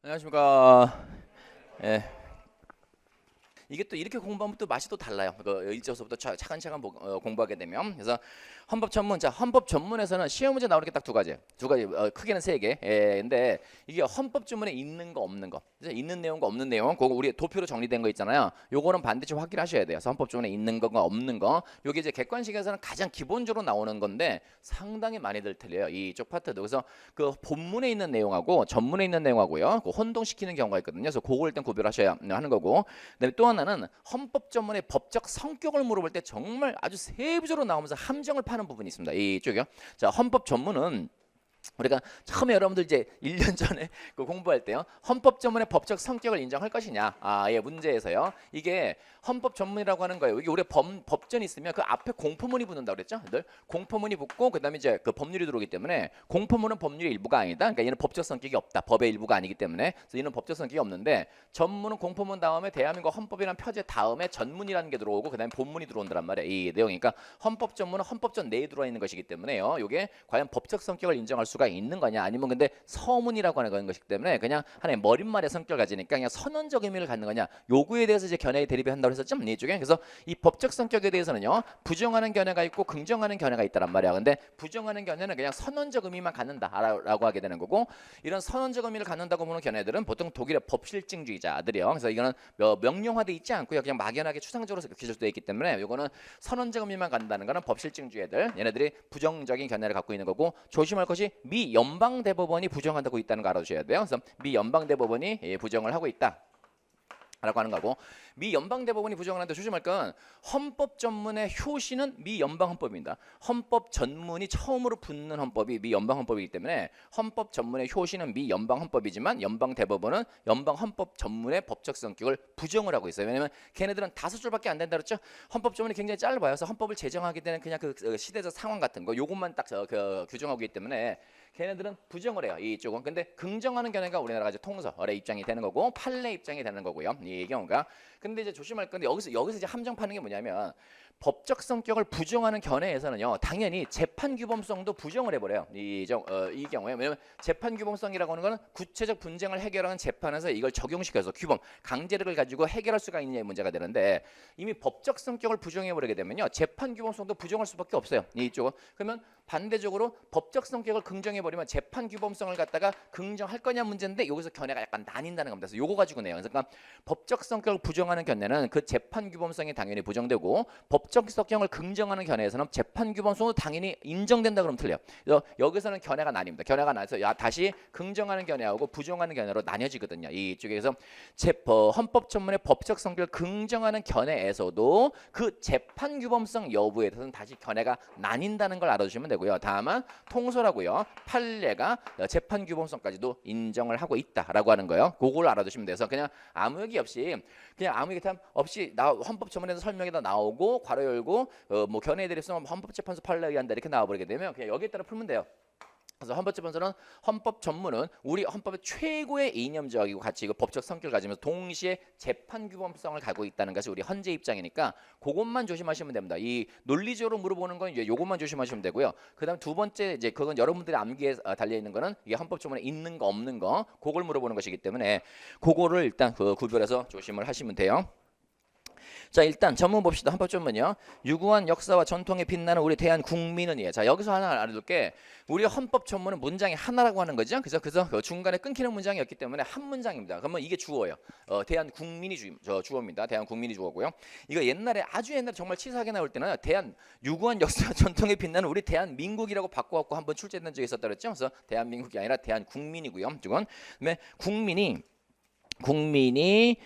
안녕하십니까. 예. 이게 또 이렇게 공부하면 또 맛이 또 달라요. 그 일저서부터 차근차근 공부하게 되면. 그래서 헌법 전문, 자 헌법 전문에서는 시험 문제 나오는 게 딱 두 가지 크게는 세 개. 근데 이게 헌법 전문에 있는 거 없는 거, 있는 내용과 없는 내용, 그거 우리 도표로 정리된 거 있잖아요. 요거는 반드시 확인하셔야 돼요. 그래서 헌법 전문에 있는 거가 없는 거. 요게 이제 객관식에서는 가장 기본적으로 나오는 건데 상당히 많이들 틀려요. 이쪽 파트도. 그래서 그 본문에 있는 내용하고 전문에 있는 내용하고요, 그 혼동시키는 경우가 있거든요. 그래서 그걸 일단 구별하셔야 하는 거고. 그다음에 또 하나는 헌법 전문의 법적 성격을 물어볼 때 정말 아주 세부적으로 나오면서 함정을 파는 부분이 있습니다. 이쪽이요. 자, 헌법 전문은 우리가 처음에 여러분들 이제 1년 전에 그 공부할 때요, 헌법 전문의 법적 성격을 인정할 것이냐, 문제에서요, 이게 헌법 전문이라고 하는 거예요. 이게 우리 법전이 있으면 그 앞에 공포문이 붙는다 그랬죠. 늘 공포문이 붙고 그다음에 이제 그 법률이 들어오기 때문에 공포문은 법률의 일부가 아니다. 그러니까 얘는 법적 성격이 없다. 법의 일부가 아니기 때문에. 그래서 얘는 법적 성격이 없는데, 전문은 공포문 다음에 대한민국 헌법이라는 표제 다음에 전문이라는 게 들어오고 그다음에 본문이 들어온단 말이에요. 이 내용이니까 헌법 전문은 헌법전 내에 들어와 있는 것이기 때문에요. 이게 과연 법적 성격을 인정할 수가 있는 거냐, 아니면 근데 서문이라고 하는 것이기 때문에 그냥 하나의 머릿말의 성격을 가지니까 그냥 선언적 의미를 갖는 거냐, 요구에 대해서 이제 견해의 대립이 한다고 했었죠. 이쪽에. 그래서 이 법적 성격에 대해서는요, 부정하는 견해가 있고 긍정하는 견해가 있다란 말이야. 근데 부정하는 견해는 그냥 선언적 의미만 갖는다라고 하게 되는 거고, 이런 선언적 의미를 갖는다고 보는 견해들은 보통 독일의 법실증주의자들이요. 그래서 이거는 명령화돼 있지 않고요, 그냥 막연하게 추상적으로 기술되어 있기 때문에 이거는 선언적 의미만 갖는다는 거는 법실증주의들, 얘네들이 부정적인 견해를 갖고 있는 거고, 조심할 것이 미 연방대법원이 부정한다고 있다는 거 알아두셔야 돼요. 그래서 미 연방대법원이 부정을 하고 있다 라고 하는 거고, 미 연방대법원이 부정을 하는데 조심할 건, 헌법 전문의 효시는 미 연방헌법입니다. 헌법 전문이 처음으로 붙는 헌법이 미 연방헌법이기 때문에 헌법 전문의 효시는 미 연방헌법이지만 연방대법원은 연방헌법 전문의 법적 성격을 부정을 하고 있어요. 왜냐면 걔네들은 5줄밖에 안 된다 그랬죠. 헌법 전문이 굉장히 짧아요. 그래서 헌법을 제정하게 되는 그냥 그 시대적 상황 같은 거, 요것만 딱 규정하고 있기 때문에 걔네들은 부정을 해요. 이쪽은. 근데 긍정하는 견해가 우리나라가 이제 통설의 입장이 되는 거고, 판례 입장이 되는 거고요. 이 경우가. 근데 이제 조심할 건데, 여기서 이제 함정 파는 게 뭐냐면, 법적 성격을 부정하는 견해에서는요, 당연히 재판 규범성도 부정을 해버려요. 이 경우에. 왜냐면 재판 규범성이라고 하는 거는 구체적 분쟁을 해결하는 재판에서 이걸 적용시켜서 규범, 강제력을 가지고 해결할 수가 있느냐의 문제가 되는데, 이미 법적 성격을 부정해버리게 되면요, 재판 규범성도 부정할 수밖에 없어요. 이쪽은. 그러면 반대적으로 법적 성격을 긍정해버리면 재판 규범성을 갖다가 긍정할 거냐 문제인데, 여기서 견해가 약간 나뉜다는 겁니다. 그래서 요거 가지고 내요. 그러니까 법적 성격을 부정하는 견해는 그 재판 규범성이 당연히 부정되고, 법적 성격을 긍정하는 견해에서는 재판 규범성도 당연히 인정된다 그러면 틀려요. 그래서 여기서는 견해가 나뉩니다. 견해가 나눠서 다시 긍정하는 견해하고 부정하는 견해로 나뉘어지거든요. 이쪽에서 헌법 전문의 법적 성격을 긍정하는 견해에서도 그 재판 규범성 여부에 대해서는 다시 견해가 나뉜다는 걸 알아두시면 되고요. 다만 통설하고요, 판례가 재판 규범성까지도 인정을 하고 있다라고 하는 거예요. 그걸 알아두시면 돼서 그냥 아무 얘기 없이, 그냥 아무 얘기 없이 헌법 전문에서 설명에다 나오고 괄호 열고 뭐 견해에 대해서 헌법재판소 판례에 의한다 이렇게 나와버리게 되면 그냥 여기에 따라 풀면 돼요. 그래서 헌법재판소는 헌법 전문은 우리 헌법의 최고의 이념적이고 가치이고 법적 성격을 가지면서 동시에 재판 규범성을 갖고 있다는 것이 우리 헌재 입장이니까 그것만 조심하시면 됩니다. 이 논리적으로 물어보는 건 이제 요것만 조심하시면 되고요. 그다음 두 번째, 이제 그건 여러분들의 암기에 달려 있는 거는 이게 헌법 전문에 있는 거 없는 거, 그걸 물어보는 것이기 때문에 그거를 일단 구별해서 조심을 하시면 돼요. 자, 일단 전문 봅시다. 헌법 전문이요. 유구한 역사와 전통에 빛나는 우리 대한 국민은이에요. 자, 여기서 하나 알아둘게. 우리 헌법 전문은 문장이 하나라고 하는 거죠. 그래서 그 중간에 끊기는 문장이 없기 때문에 한 문장입니다. 그러면 이게 주어예요. 대한 국민이 주어입니다. 대한 국민이 주어고요. 이거 옛날에, 아주 옛날에 정말 치사하게 나올 때는 대한 유구한 역사와 전통에 빛나는 우리 대한민국이라고 바꿔갖고 한번 출제된 적이 있었다 그랬죠. 그래서 대한민국이 아니라 대한국민이고요. 이건 그다음에 국민이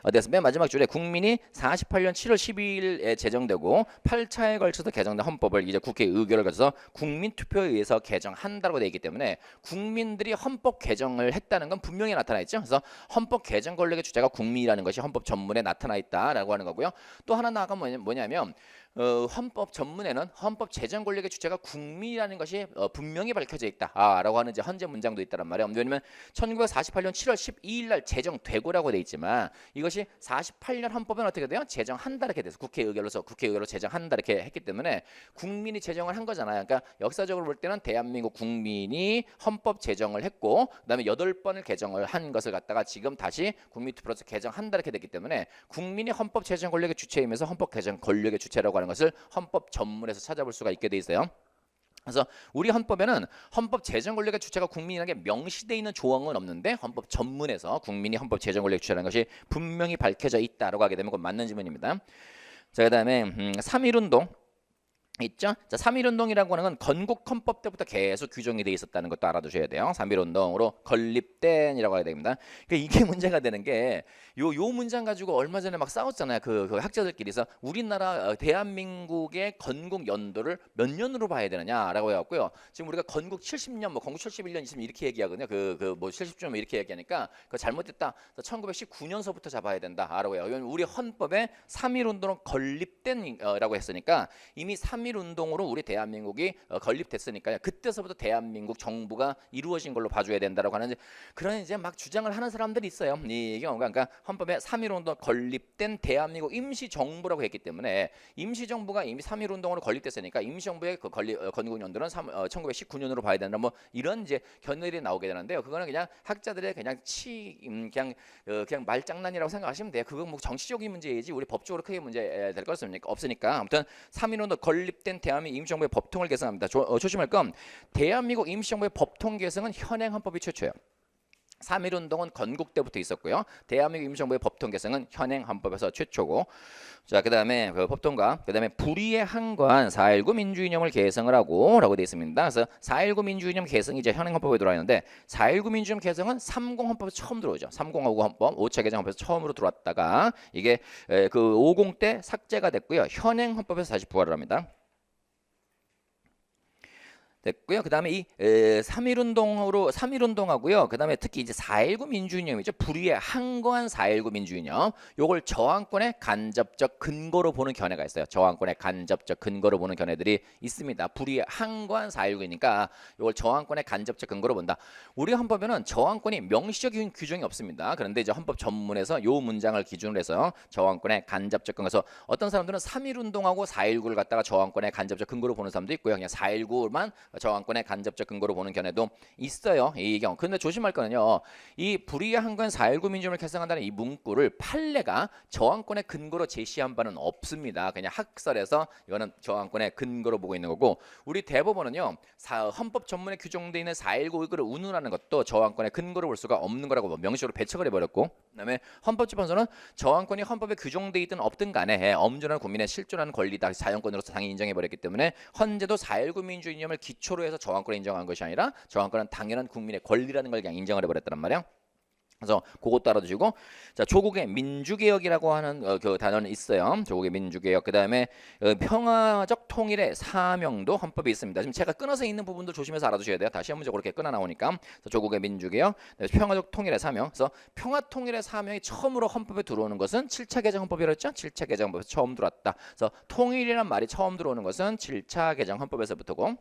어디서 맨 마지막 줄에 국민이 48년 7월 12일에 제정되고 8차에 걸쳐서 개정된 헌법을 이제 국회 의결을 거쳐서 국민 투표에 의해서 개정한다고 되어 있기 때문에 국민들이 헌법 개정을 했다는 건 분명히 나타나 있죠. 그래서 헌법 개정 권력의 주체가 국민이라는 것이 헌법 전문에 나타나 있다라고 하는 거고요. 또 하나 나아가 뭐냐면 헌법 전문에는 헌법 제정 권력의 주체가 국민이라는 것이 분명히 밝혀져 있다라고 하는 이제 헌재 문장도 있다란 말이에요. 왜냐면 1948년 7월 12일 날 제정되고라고 돼 있지만 이것이 48년 헌법은 어떻게 돼요? 제정한다 이렇게 돼서 국회의결로 제정한다 이렇게 했기 때문에 국민이 제정을 한 거잖아요. 그러니까 역사적으로 볼 때는 대한민국 국민이 헌법 제정을 했고 그다음에 8번을 개정을 한 것을 갖다가 지금 다시 국민투표로서 개정한다 이렇게 됐기 때문에 국민이 헌법 제정 권력의 주체이면서 헌법 개정 권력의 주체라고 하는 것을 헌법 전문에서 찾아볼 수가 있게 돼 있어요. 그래서 우리 헌법에는 헌법 제정 권력의 주체가 국민이라는 게 명시되어 있는 조항은 없는데 헌법 전문에서 국민이 헌법 제정 권력의 주체라는 것이 분명히 밝혀져 있다라고 하게 되면 그건 맞는 질문입니다. 자, 그다음에 3.1운동 있죠? 자, 3.1운동이라고 하는 건 건국 헌법 때부터 계속 규정이 돼 있었다는 것도 알아두셔야 돼요. 3.1운동으로 건립된이라고 해야 됩니다. 그러니까 이게 문제가 되는 게 요 문장 가지고 얼마 전에 막 싸웠잖아요. 그 학자들끼리서 우리나라 대한민국의 건국 연도를 몇 년으로 봐야 되느냐라고 해갖고요. 지금 우리가 건국 70년, 뭐 건국 71년 있으면 이렇게 얘기하거든요. 뭐 70년 이렇게 얘기하니까 그 잘못됐다. 1919년서부터 잡아야 된다라고 해요. 우리 헌법에 3.1운동은 건립된이라고 했으니까 이미 3.1운동으로 우리 대한민국이 건립됐으니까요. 그때서부터 대한민국 정부가 이루어진 걸로 봐줘야 된다라고 하는 그런 이제 막 주장을 하는 사람들이 있어요. 이 경우가 그러니까 헌법에 3.1운동 건립된 대한민국 임시정부라고 했기 때문에 임시정부가 이미 3.1운동으로 건립됐으니까 임시정부의 그 건국 연도는 1919년으로 봐야 된다. 뭐 이런 이제 견해들이 나오게 되는데요. 그거는 그냥 학자들의 그냥 그냥 말장난이라고 생각하시면 돼요. 그건 뭐 정치적인 문제이지 우리 법적으로 크게 문제 될 것 없으니까 아무튼 3.1운동 건립된 대한민국 임시정부의 법통을 개정합니다. 조심할 건 대한민국 임시정부의 법통 개정은 현행 헌법이 최초예요. 3.1운동은 건국 때부터 있었고요. 대한민국 임시정부의 법통 개정은 현행 헌법에서 최초고, 자 그다음에 그 법통과 그다음에 불의에 한거한 4.19 민주이념을 개정을 하고라고 되어 있습니다. 그래서 4.19 민주이념 개정이 이제 현행 헌법에 들어와 있는데 4.19 민주이념 개정은 30 헌법에서 처음 들어오죠. 30하고 헌법 5차 개정 헌법에서 처음으로 들어왔다가 이게 그 50 때 삭제가 됐고요. 현행 헌법에서 다시 부활을 합니다. 됐고요. 그다음에 이 3.1운동하고요. 그다음에 특히 이제 4.19 민주이념이죠. 불의에 한거한 4.19 민주이념. 요걸 저항권의 간접적 근거로 보는 견해가 있어요. 저항권의 간접적 근거로 보는 견해들이 있습니다. 불의에 한거한 4.19이니까 요걸 저항권의 간접적 근거로 본다. 우리 헌법에는 저항권이 명시적인 규정이 없습니다. 그런데 이제 헌법 전문에서 요 문장을 기준으로 해서 저항권의 간접적 근거에서 어떤 사람들은 3.1운동하고 4.19를 갖다가 저항권의 간접적 근거로 보는 사람도 있고요. 그냥 4.19만 저항권의 간접적 근거로 보는 견해도 있어요. 이 경우. 근데 조심할 거는요. 이 불의에 한건 4.19 민주주의를 개성한다는 이 문구를 판례가 저항권의 근거로 제시한 바는 없습니다. 그냥 학설에서 이거는 저항권의 근거로 보고 있는 거고 우리 대법원은요. 헌법 전문에 규정되어 있는 4.19를 운운하는 것도 저항권의 근거로 볼 수가 없는 거라고 명시적으로 배척을 해버렸고 그다음에 헌법재판소는 저항권이 헌법에 규정되어 있든 없든 간에 엄존한 국민의 실존하는 권리다. 자연권으로서 당연히 인정해버렸기 때문에 헌재도 4.19 민주이념을 기초로 해서 저항권을 인정한 것이 아니라 저항권은 당연한 국민의 권리라는 걸 그냥 인정을 해버렸단 말이에요. 그래서 그것도 알아두시고 자 조국의 민주개혁이라고 하는 그 단어는 있어요. 조국의 민주개혁 그다음에 평화적 통일의 사명도 헌법에 있습니다. 지금 제가 끊어서 있는 부분도 조심해서 알아두셔야 돼요. 다시 한 문제 그렇게 끊어 나오니까 조국의 민주개혁 평화적 통일의 사명 그래서 평화통일의 사명이 처음으로 헌법에 들어오는 것은 7차 개정 헌법이라고 했죠. 7차 개정 헌법에서 처음 들어왔다. 그래서 통일이란 말이 처음 들어오는 것은 7차 개정 헌법에서부터고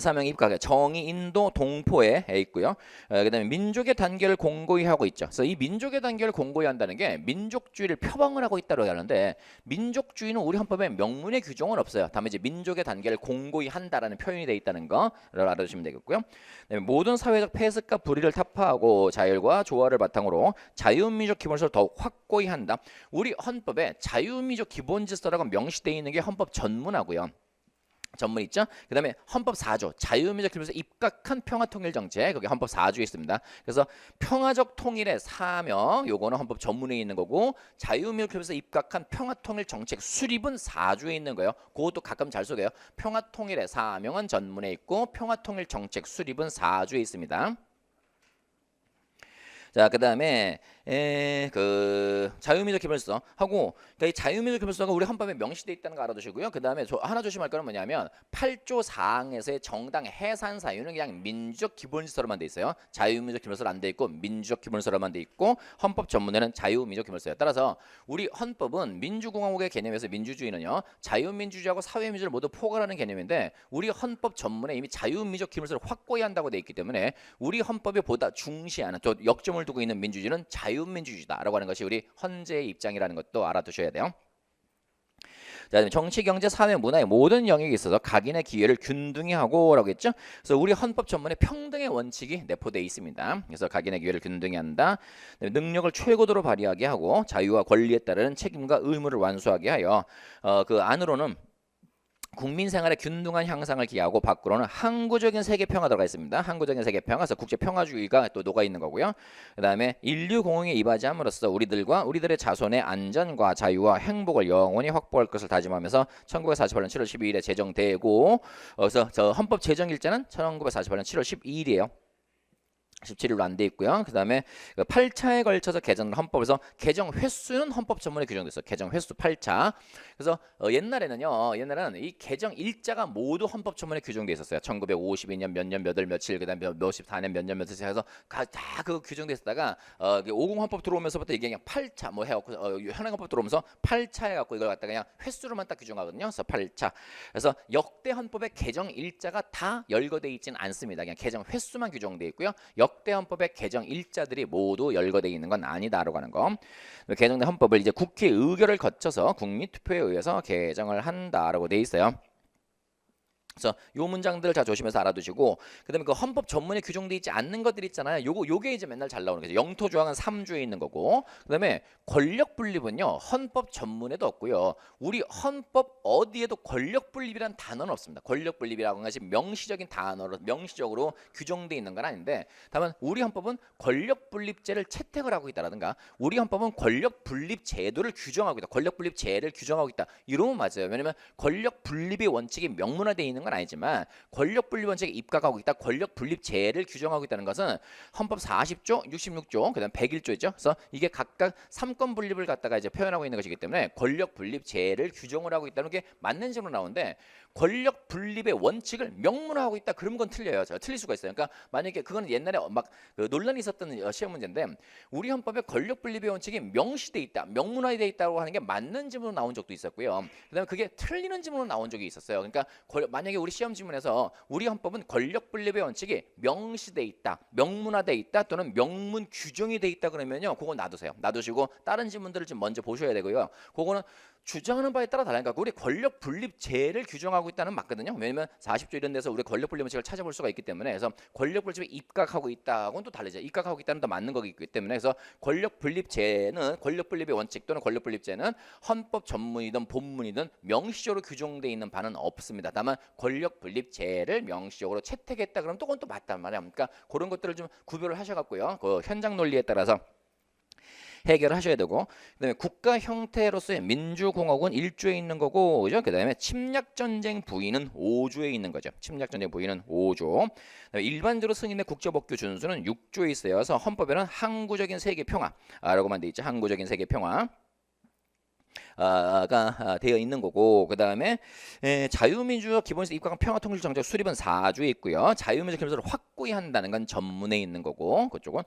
사명이 입각해 정의 인도 동포에 있고요. 그다음에 민족의 단계를 공고히 하고 있죠. 그래서 이 민족의 단계를 공고히 한다는 게 민족주의를 표방을 하고 있다고 하는데 민족주의는 우리 헌법에 명문의 규정은 없어요. 다만 이제 민족의 단계를 공고히 한다라는 표현이 되어 있다는 거를 알아두시면 되겠고요. 그다음에 모든 사회적 폐습과 불의를 타파하고 자율과 조화를 바탕으로 자유민족 기본질서를 더욱 확고히 한다. 우리 헌법에 자유민족 기본질서라고 명시되어 있는 게 헌법 전문하고요. 전문 있죠. 그다음에 헌법 4조 자유민족 기본에서 입각한 평화통일 정책 그게 헌법 4조에 있습니다. 그래서 평화적 통일의 사명 요거는 헌법 전문에 있는 거고 자유민족 기본에서 입각한 평화통일 정책 수립은 4조에 있는 거예요. 그것도 가끔 잘 속여요. 평화통일의 사명은 전문에 있고 평화통일 정책 수립은 4조에 있습니다. 자, 그다음에 그 자유민족 기본서 하고, 그러니까 이 자유민족 기본서가 우리 헌법에 명시되어 있다는 거 알아두시고요. 그 다음에 하나 조심할 거는 뭐냐면 8조 4항에서의 정당 해산 사유는 그냥 민주적 기본질서로만 돼 있어요. 자유민족 기본서로 안 돼 있고 민주적 기본서로만 돼 있고, 헌법 전문에는 자유민족 기본서예요. 따라서 우리 헌법은 민주공화국의 개념에서 민주주의는요, 자유민주주의하고 사회민주를 모두 포괄하는 개념인데, 우리 헌법 전문에 이미 자유민족 기본서를 확고히 한다고 돼 있기 때문에 우리 헌법이 보다 중시하는, 또 역점을 두고 있는 민주주의는 자유민주주의다라고 하는 것이 우리 헌재의 입장이라는 것도 알아두셔야 돼요. 자, 정치, 경제, 사회, 문화의 모든 영역에 있어서 각인의 기회를 균등히 하고라고 했죠. 그래서 우리 헌법 전문에 평등의 원칙이 내포되어 있습니다. 그래서 각인의 기회를 균등히 한다. 능력을 최고도로 발휘하게 하고 자유와 권리에 따르는 책임과 의무를 완수하게 하여 그 안으로는 국민 생활의 균등한 향상을 기하고, 밖으로는 항구적인 세계 평화 들어가 있습니다. 항구적인 세계 평화, 그래서 국제 평화주의가 또 녹아 있는 거고요. 그다음에 인류 공흥에 이바지함으로써 우리들의 자손의 안전과 자유와 행복을 영원히 확보할 것을 다짐하면서 1948년 7월 12일에 제정되고, 그래서 저 헌법 제정 일자는 1948년 7월 12일이에요. 17일로 안 돼 있고요. 그다음에 8차에 걸쳐서 개정된 헌법에서 개정 횟수는 헌법 전문에 규정됐어요. 개정 횟수 8차. 그래서 옛날에는 이 개정 일자가 모두 헌법 전문에 규정돼 있었어요. 1952년 몇 년 몇 월 며칠, 그다음에 몇십 4년 몇 년 며칠 해서 다 그 규정돼 있었다가 50 헌법 들어오면서부터 이게 그냥 8차 뭐 해갖고 현행 헌법 들어오면서 8차 해갖고 이걸 갖다가 그냥 횟수로만 딱 규정하거든요. 그래서 8차. 그래서 역대 헌법의 개정 일자가 다 열거돼 있지는 않습니다. 그냥 개정 횟수만 규정돼 있고요. 역대 헌법의 개정 일자들이 모두 열거되어 있는 건 아니다라고 하는 거. 개정된 헌법을 이제 국회 의결을 거쳐서 국민 투표에 의해서 개정을 한다라고 돼 있어요. 그래서 요 문장들을 잘 조심해서 알아두시고, 그다음에 그 헌법 전문에 규정되어 있지 않는 것들 있잖아요. 요게 이제 맨날 잘 나오는 거죠. 영토 조항은 3조에 있는 거고, 그다음에 권력 분립은요 헌법 전문에도 없고요. 우리 헌법 어디에도 권력 분립이란 단어는 없습니다. 권력 분립이라고 하는 것이 명시적인 단어로 명시적으로 규정되어 있는 건 아닌데, 다만 우리 헌법은 권력 분립제를 채택을 하고 있다라든가, 우리 헌법은 권력 분립 제도를 규정하고 있다. 권력 분립제를 규정하고 있다. 이러면 맞아요. 왜냐면 권력 분립의 원칙이 명문화되어 있는 건 아니지만 권력 분립 원칙에 입각하고 있다. 권력 분립제를 규정하고 있다는 것은 헌법 40조, 66조, 그다음 101조 있죠. 그래서 이게 각각 3권 분립을 갖다가 이제 표현하고 있는 것이기 때문에 권력 분립제를 규정을 하고 있다는 게 맞는 식으로 나오는데, 권력 분립의 원칙을 명문화하고 있다. 그런 건 틀려요. 틀릴 수가 있어요. 그러니까 만약에 그거는 옛날에 막 논란이 있었던 시험 문제인데, 우리 헌법에 권력 분립의 원칙이 명시돼 있다, 명문화돼 있다고 하는 게 맞는 지문으로 나온 적도 있었고요. 그다음에 그게 틀리는 지문으로 나온 적이 있었어요. 그러니까 만약에 우리 시험 지문에서 우리 헌법은 권력 분립의 원칙이 명시돼 있다, 명문화돼 있다, 또는 명문 규정이 돼 있다 그러면요, 그거 놔두세요. 놔두시고 다른 지문들을 좀 먼저 보셔야 되고요. 그거는 주장하는 바에 따라 다르니까 우리 권력 분립제를 규정하고 있다는 맞거든요. 왜냐면 40조 이런 데서 우리 권력 분립 원칙을 찾아볼 수가 있기 때문에, 그래서 권력 분립에 입각하고 있다고는 또 다르죠. 입각하고 있다는 더 맞는 거기 때문에, 그래서 권력 분립제는, 권력 분립의 원칙 또는 권력 분립제는 헌법 전문이든 본문이든 명시적으로 규정되어 있는 바는 없습니다. 다만 권력 분립제를 명시적으로 채택했다 그러면 또 그건 또 맞단 말이야. 그러니까 그런 것들을 좀 구별을 하셔갖고요, 그 현장 논리에 따라서 해결을 하셔야 되고, 그다음에 국가 형태로서의 민주공화국은 1조에 있는 거고, 그죠? 그다음에 침략전쟁 부위는 5조에 있는 거죠. 침략전쟁 부위는 5조. 일반적으로 승인의 국제법규 준수는 6조에 있어요. 그래서 헌법에는 항구적인 세계 평화라고만 돼 있죠. 항구적인 세계 평화. 가 되어 있는 거고, 그 다음에 자유민주적 기본에서 입각한 평화통일 정책 수립은 4조에 있고요. 자유민주적 기본을 확고히 한다는 건 전문에 있는 거고, 그쪽은.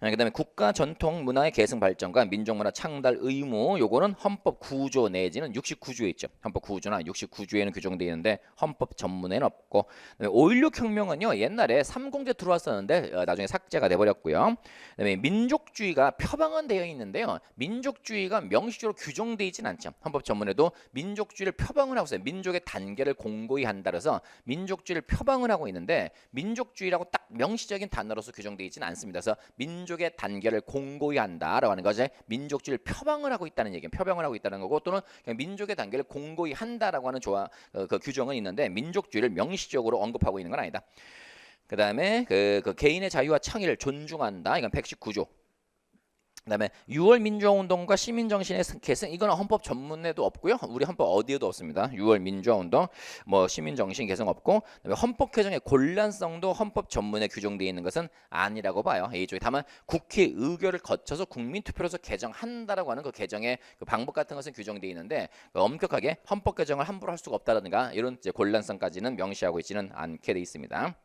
그 다음에 국가 전통 문화의 계승 발전과 민족문화 창달 의무, 요거는 헌법 9조 내지는 69조에 있죠. 헌법 9조나 69조에는 규정되어 있는데 헌법 전문에는 없고, 5.16 혁명은요 옛날에 삼공제 들어왔었는데 나중에 삭제가 돼버렸고요. 그다음에 민족주의가 표방은 되어 있는데요, 민족주의가 명시적으로 규정되어 있지는 않죠. 헌법 전문에도 민족주의를 표방을 하고 있어요. 민족의 단계를 공고히 한다 그래서 민족주의를 표방을 하고 있는데, 민족주의라고 딱 명시적인 단어로서 규정되어 있지는 않습니다. 그래서 민족의 단계를 공고히 한다라고 하는 것이 민족주의를 표방을 하고 있다는 얘기예요. 표방을 하고 있다는 거고, 또는 그냥 민족의 단계를 공고히 한다라고 하는 그 규정은 있는데, 민족주의를 명시적으로 언급하고 있는 건 아니다. 그 다음에 그 개인의 자유와 창의를 존중한다. 이건 119조. 그다음에 6월 민주화운동과 시민정신의 계승 이거는 헌법 전문에도 없고요. 우리 헌법 어디에도 없습니다. 6월 민주화운동, 뭐 시민정신 계승 없고, 그다음에 헌법 개정의 곤란성도 헌법 전문에 규정되어 있는 것은 아니라고 봐요. 이쪽에 다만 국회 의결을 거쳐서 국민투표로서 개정한다라고 하는 그 개정의 그 방법 같은 것은 규정되어 있는데 엄격하게 헌법 개정을 함부로 할 수가 없다라든가 이런 이제 곤란성까지는 명시하고 있지는 않게 돼 있습니다.